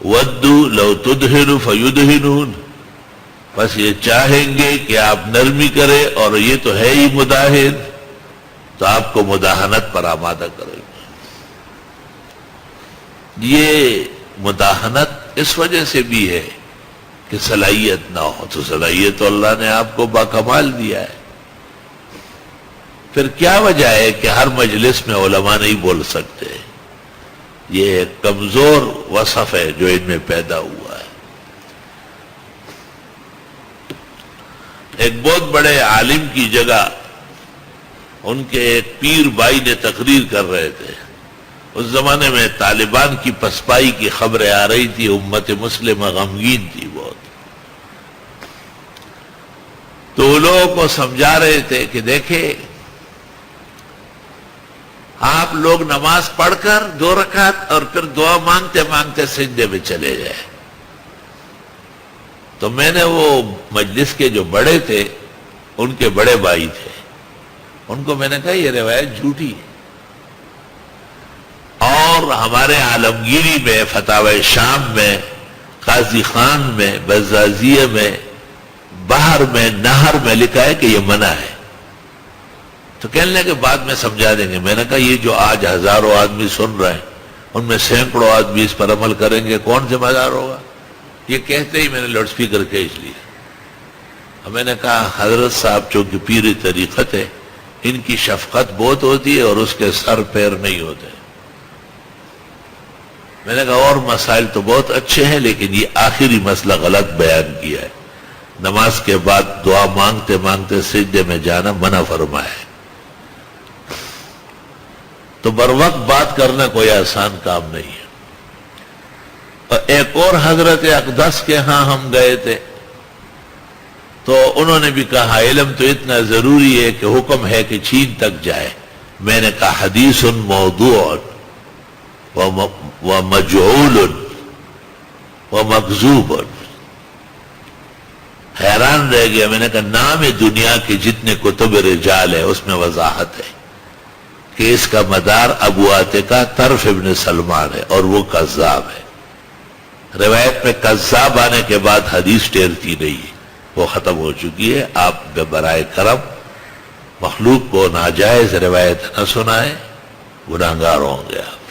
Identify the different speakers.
Speaker 1: ودوا لو تدہن فیدہنون، بس یہ چاہیں گے کہ آپ نرمی کریں اور یہ تو ہے ہی مداہن، تو آپ کو مداہنت پر آمادہ کریں گے۔ یہ مداہنت اس وجہ سے بھی ہے کہ صلاحیت نہ ہو، تو صلاحیت تو اللہ نے آپ کو باکمال دیا ہے، پھر کیا وجہ ہے کہ ہر مجلس میں علماء نہیں بول سکتے؟ یہ ایک کمزور وصف ہے جو ان میں پیدا ہوا ہے۔ ایک بہت بڑے عالم کی جگہ ان کے ایک پیر بھائی نے تقریر کر رہے تھے، اس زمانے میں طالبان کی پسپائی کی خبریں آ رہی تھی، امت مسلمہ غمگین تھی بہت، تو وہ لوگوں کو سمجھا رہے تھے کہ دیکھیں آپ لوگ نماز پڑھ کر 2 رکعت اور پھر دعا مانگتے مانگتے سجدے میں چلے جائے۔ تو میں نے وہ مجلس کے جو بڑے تھے، ان کے بڑے بھائی تھے، ان کو میں نے کہا یہ روایت جھوٹی ہے، اور ہمارے عالمگیری میں، فتاوی شام میں، قاضی خان میں، بزازیہ میں، بحر میں، نہر میں لکھا ہے کہ یہ منع ہے۔ تو کہنے لگے بعد میں سمجھا دیں گے۔ میں نے کہا یہ جو آج ہزاروں آدمی سن رہے ہیں، ان میں سینکڑوں آدمی اس پر عمل کریں گے، کون ذمہ دار ہوگا؟ یہ کہتے ہی میں نے لاؤڈ سپیکر کھینچ لیا۔ میں نے کہا حضرت صاحب چونکہ پیر طریقت ہے، ان کی شفقت بہت ہوتی ہے اور اس کے سر پیر نہیں ہوتے۔ میں نے کہا اور مسائل تو بہت اچھے ہیں، لیکن یہ آخری مسئلہ غلط بیان کیا ہے، نماز کے بعد دعا مانگتے مانگتے سجدے میں جانا منع فرمایا ہے۔ تو بر وقت بات کرنا کوئی آسان کام نہیں ہے۔ اور ایک اور حضرت اقدس کے ہاں ہم گئے تھے، تو انہوں نے بھی کہا علم تو اتنا ضروری ہے کہ حکم ہے کہ چین تک جائے۔ میں نے کہا حدیث موضوع ومجعول ومکذوب۔ حیران رہ گیا۔ میں نے کہا نام دنیا کے جتنے کتب رجال ہے اس میں وضاحت ہے کہ اس کا مدار ابو عاتقہ طرف ابن سلمان ہے اور وہ کذاب ہے۔ روایت میں کذاب آنے کے بعد حدیث ٹھہرتی نہیں ہے، وہ ختم ہو چکی ہے۔ آپ برائے کرم مخلوق کو ناجائز روایت نہ سنائیں، گناہگار ہوں گے آپ۔